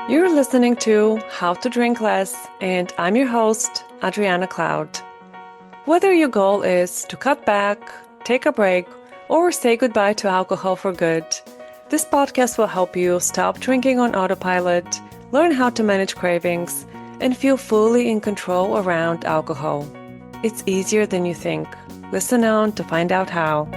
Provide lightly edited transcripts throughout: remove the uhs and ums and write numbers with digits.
You're listening to How to Drink Less, and I'm your host, Adriana Cloud. Whether your goal is to cut back, take a break, or say goodbye to alcohol for good, this podcast will help you stop drinking on autopilot, learn how to manage cravings, and feel fully in control around alcohol. It's easier than you think. Listen on to find out how.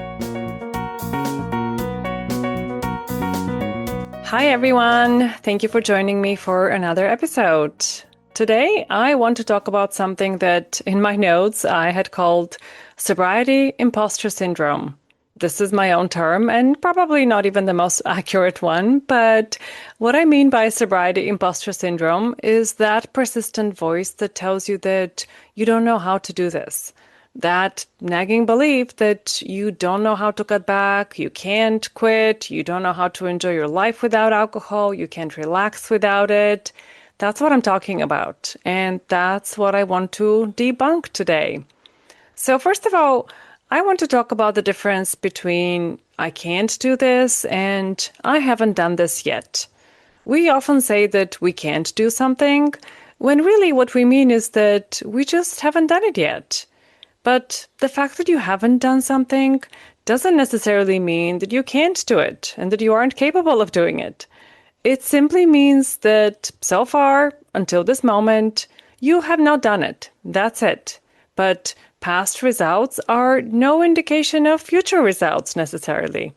Hi everyone, thank you for joining me for another episode. Today I want to talk about something that in my notes I had called sobriety imposter syndrome. This is my own term and probably not even the most accurate one, but what I mean by sobriety imposter syndrome is that persistent voice that tells you that you don't know how to do this. That nagging belief that you don't know how to cut back, you can't quit, you don't know how to enjoy your life without alcohol, you can't relax without it. That's what I'm talking about. And that's what I want to debunk today. So first of all, I want to talk about the difference between I can't do this and I haven't done this yet. We often say that we can't do something, when really what we mean is that we just haven't done it yet. But the fact that you haven't done something doesn't necessarily mean that you can't do it and that you aren't capable of doing it. It simply means that so far, until this moment, you have not done it. That's it. But past results are no indication of future results necessarily.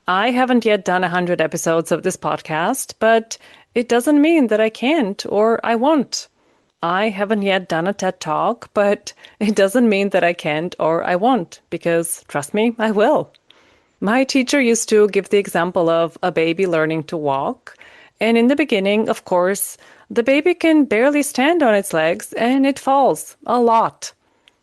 I haven't yet done 100 episodes of this podcast, but it doesn't mean that I can't or I won't. I haven't yet done a TED Talk, but it doesn't mean that I can't or I won't, because trust me, I will. My teacher used to give the example of a baby learning to walk. And in the beginning, of course, the baby can barely stand on its legs and it falls a lot.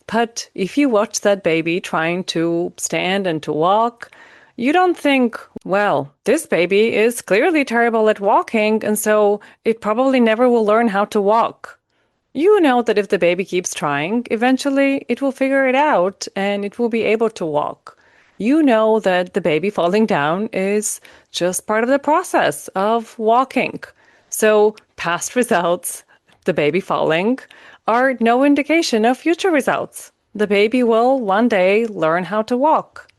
But if you watch that baby trying to stand and to walk, you don't think, well, this baby is clearly terrible at walking, and so it probably never will learn how to walk. You know that if the baby keeps trying, eventually it will figure it out and it will be able to walk. You know that the baby falling down is just part of the process of walking. So past results, the baby falling, are no indication of future results. The baby will one day learn how to walk.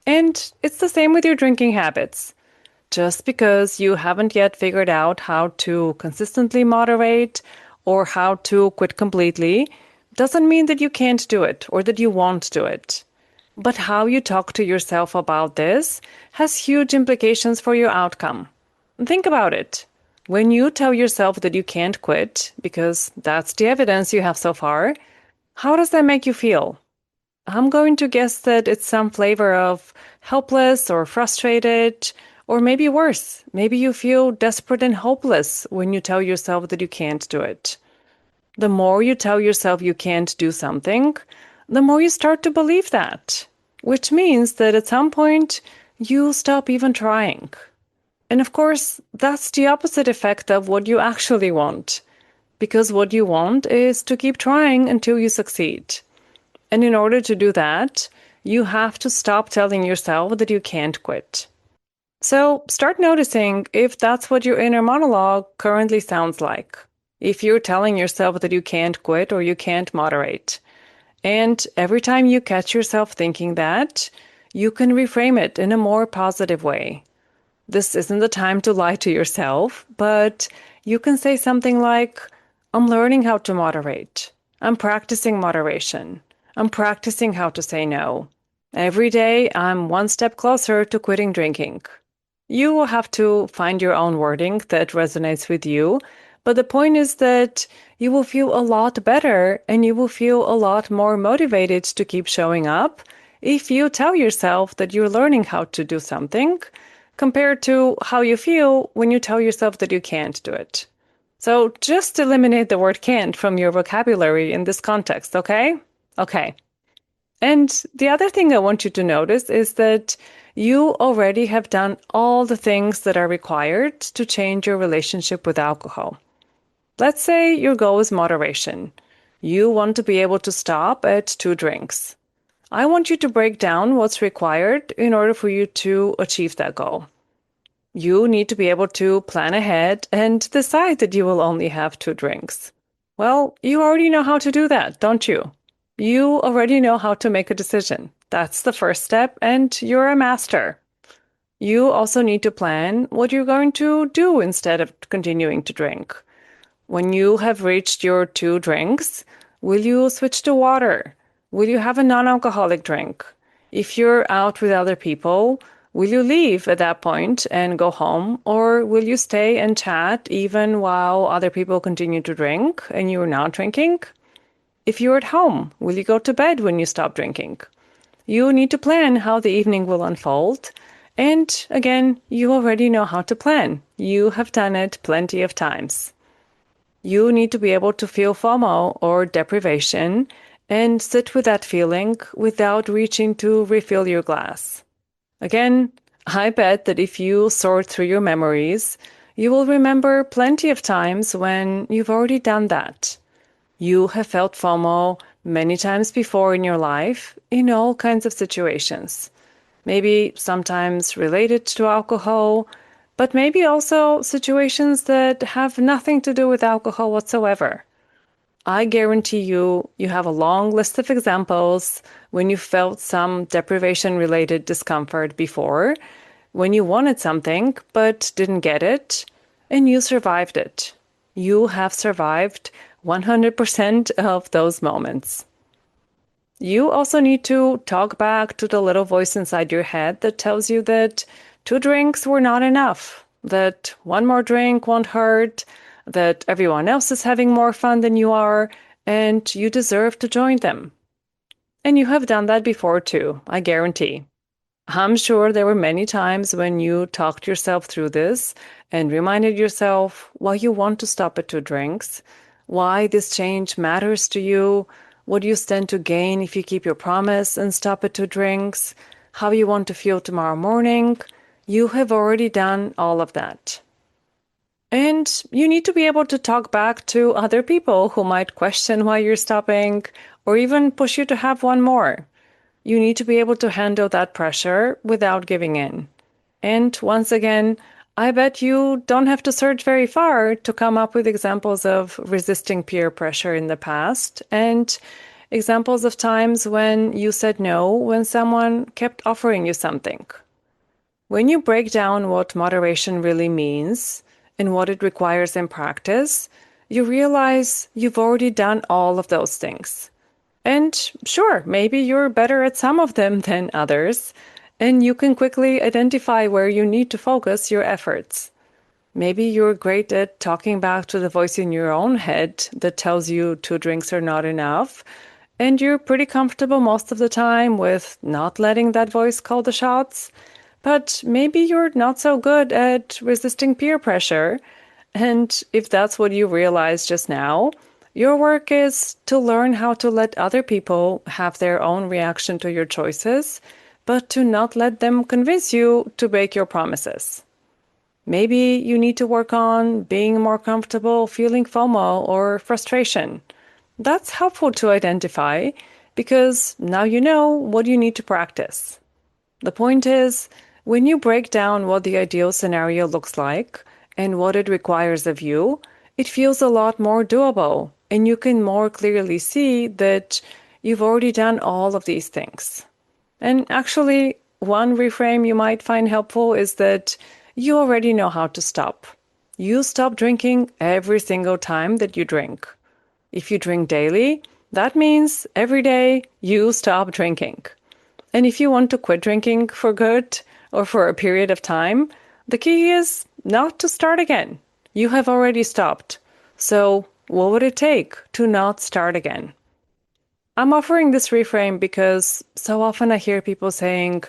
And it's the same with your drinking habits. Just because you haven't yet figured out how to consistently moderate or how to quit completely doesn't mean that you can't do it or that you won't do it. But how you talk to yourself about this has huge implications for your outcome. Think about it. When you tell yourself that you can't quit, because that's the evidence you have so far, how does that make you feel? I'm going to guess that it's some flavor of helpless or frustrated, or maybe worse, maybe you feel desperate and hopeless when you tell yourself that you can't do it. The more you tell yourself you can't do something, the more you start to believe that, which means that at some point you stop even trying. And of course, that's the opposite effect of what you actually want, because what you want is to keep trying until you succeed. And in order to do that, you have to stop telling yourself that you can't quit. So start noticing if that's what your inner monologue currently sounds like. If you're telling yourself that you can't quit or you can't moderate. And every time you catch yourself thinking that, you can reframe it in a more positive way. This isn't the time to lie to yourself, but you can say something like, I'm learning how to moderate. I'm practicing moderation. I'm practicing how to say no. Every day, I'm one step closer to quitting drinking. You will have to find your own wording that resonates with you, but the point is that you will feel a lot better and you will feel a lot more motivated to keep showing up if you tell yourself that you're learning how to do something compared to how you feel when you tell yourself that you can't do it. So just eliminate the word can't from your vocabulary in this context, okay? Okay. And the other thing I want you to notice is that you already have done all the things that are required to change your relationship with alcohol. Let's say your goal is moderation. You want to be able to stop at 2 drinks. I want you to break down what's required in order for you to achieve that goal. You need to be able to plan ahead and decide that you will only have 2 drinks. Well, you already know how to do that, don't you? You already know how to make a decision. That's the first step, and you're a master. You also need to plan what you're going to do instead of continuing to drink. When you have reached your 2 drinks, will you switch to water? Will you have a non-alcoholic drink? If you're out with other people, will you leave at that point and go home? Or will you stay and chat even while other people continue to drink and you're not drinking? If you're at home, will you go to bed when you stop drinking? You need to plan how the evening will unfold. And again, you already know how to plan. You have done it plenty of times. You need to be able to feel FOMO or deprivation and sit with that feeling without reaching to refill your glass. Again, I bet that if you sort through your memories, you will remember plenty of times when you've already done that. You have felt FOMO many times before in your life in all kinds of situations. Maybe sometimes related to alcohol, but maybe also situations that have nothing to do with alcohol whatsoever. I guarantee you have a long list of examples when you felt some deprivation-related discomfort before, when you wanted something but didn't get it, and you survived it. You have survived 100% of those moments. You also need to talk back to the little voice inside your head that tells you that 2 drinks were not enough, that one more drink won't hurt, that everyone else is having more fun than you are, and you deserve to join them. And you have done that before too, I guarantee. I'm sure there were many times when you talked yourself through this and reminded yourself why you want to stop at 2 drinks, why this change matters to you, what you stand to gain if you keep your promise and stop at 2 drinks, how you want to feel tomorrow morning. You have already done all of that. And you need to be able to talk back to other people who might question why you're stopping or even push you to have one more. You need to be able to handle that pressure without giving in. And once again, I bet you don't have to search very far to come up with examples of resisting peer pressure in the past and examples of times when you said no when someone kept offering you something. When you break down what moderation really means and what it requires in practice, you realize you've already done all of those things. And sure, maybe you're better at some of them than others, and you can quickly identify where you need to focus your efforts. Maybe you're great at talking back to the voice in your own head that tells you 2 drinks are not enough, and you're pretty comfortable most of the time with not letting that voice call the shots. But maybe you're not so good at resisting peer pressure, and if that's what you realized just now, your work is to learn how to let other people have their own reaction to your choices, but to not let them convince you to break your promises. Maybe you need to work on being more comfortable feeling FOMO or frustration. That's helpful to identify because now you know what you need to practice. The point is, when you break down what the ideal scenario looks like and what it requires of you, it feels a lot more doable, and you can more clearly see that you've already done all of these things. And actually, one reframe you might find helpful is that you already know how to stop. You stop drinking every single time that you drink. If you drink daily, that means every day you stop drinking. And if you want to quit drinking for good or for a period of time, the key is not to start again. You have already stopped. So what would it take to not start again? I'm offering this reframe because so often I hear people saying,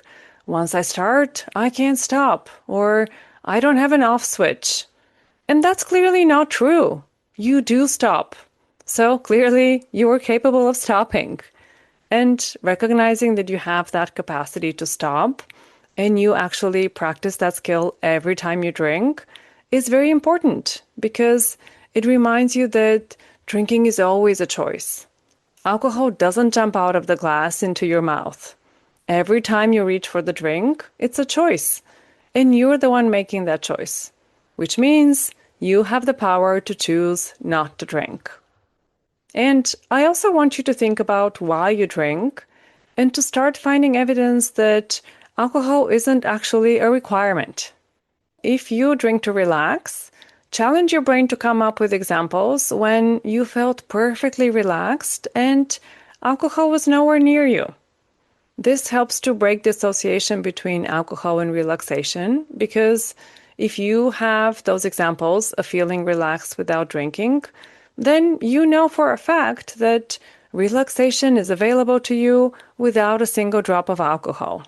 once I start, I can't stop, or I don't have an off switch. And that's clearly not true. You do stop. So clearly you are capable of stopping. And recognizing that you have that capacity to stop and you actually practice that skill every time you drink is very important because it reminds you that drinking is always a choice. Alcohol doesn't jump out of the glass into your mouth. Every time you reach for the drink, it's a choice. and you're the one making that choice, which means you have the power to choose not to drink. And I also want you to think about why you drink and to start finding evidence that alcohol isn't actually a requirement. If you drink to relax, challenge your brain to come up with examples when you felt perfectly relaxed and alcohol was nowhere near you. This helps to break the association between alcohol and relaxation, because if you have those examples of feeling relaxed without drinking, then you know for a fact that relaxation is available to you without a single drop of alcohol.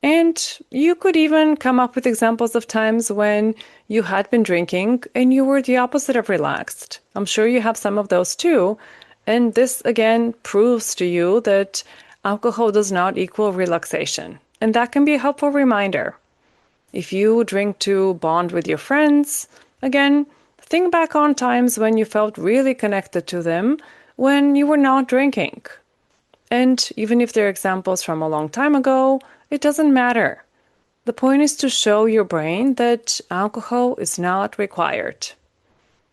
And you could even come up with examples of times when you had been drinking and you were the opposite of relaxed. I'm sure you have some of those too. And this again proves to you that alcohol does not equal relaxation. And that can be a helpful reminder. If you drink to bond with your friends, again, think back on times when you felt really connected to them when you were not drinking. And even if they're examples from a long time ago, it doesn't matter. The point is to show your brain that alcohol is not required.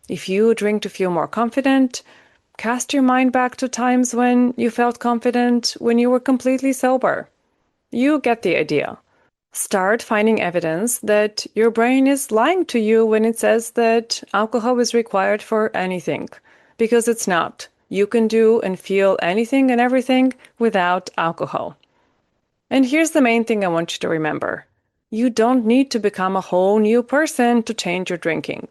If you drink to feel more confident, cast your mind back to times when you felt confident when you were completely sober. You get the idea. Start finding evidence that your brain is lying to you when it says that alcohol is required for anything, because it's not. You can do and feel anything and everything without alcohol. And here's the main thing I want you to remember. You don't need to become a whole new person to change your drinking.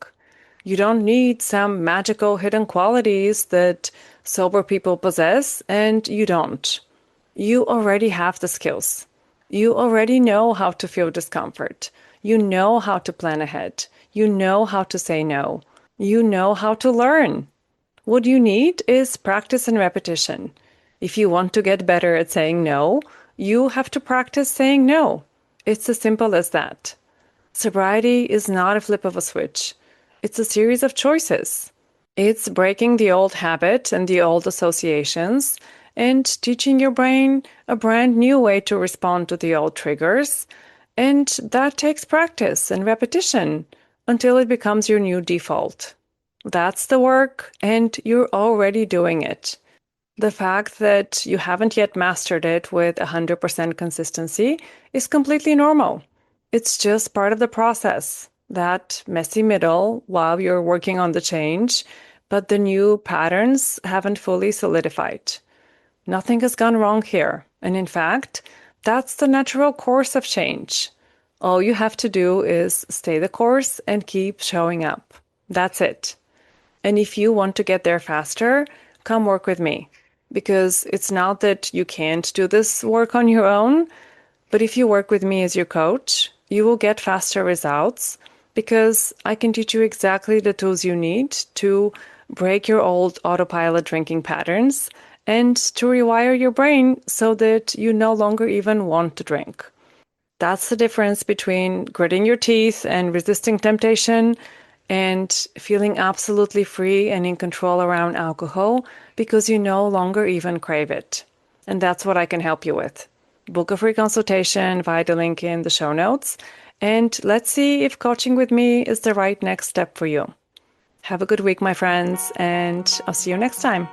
You don't need some magical hidden qualities that sober people possess, and you don't. You already have the skills. You already know how to feel discomfort. You know how to plan ahead. You know how to say no. You know how to learn. What you need is practice and repetition. If you want to get better at saying no, you have to practice saying no. It's as simple as that. Sobriety is not a flip of a switch. It's a series of choices. It's breaking the old habit and the old associations and teaching your brain a brand new way to respond to the old triggers. And that takes practice and repetition until it becomes your new default. That's the work, and you're already doing it. The fact that you haven't yet mastered it with 100% consistency is completely normal. It's just part of the process, that messy middle while you're working on the change, but the new patterns haven't fully solidified. Nothing has gone wrong here, and in fact, that's the natural course of change. All you have to do is stay the course and keep showing up. That's it. And if you want to get there faster, come work with me. Because it's not that you can't do this work on your own, but if you work with me as your coach, you will get faster results because I can teach you exactly the tools you need to break your old autopilot drinking patterns and to rewire your brain so that you no longer even want to drink. That's the difference between gritting your teeth and resisting temptation and feeling absolutely free and in control around alcohol because you no longer even crave it. And that's what I can help you with. Book a free consultation via the link in the show notes, and let's see if coaching with me is the right next step for you. Have a good week, my friends, and I'll see you next time.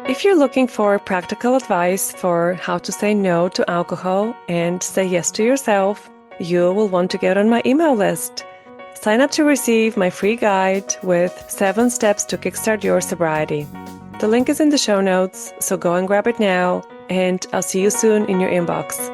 If you're looking for practical advice for how to say no to alcohol and say yes to yourself, you will want to get on my email list. Sign up to receive my free guide with 7 steps to kickstart your sobriety. The link is in the show notes, so go and grab it now, and I'll see you soon in your inbox.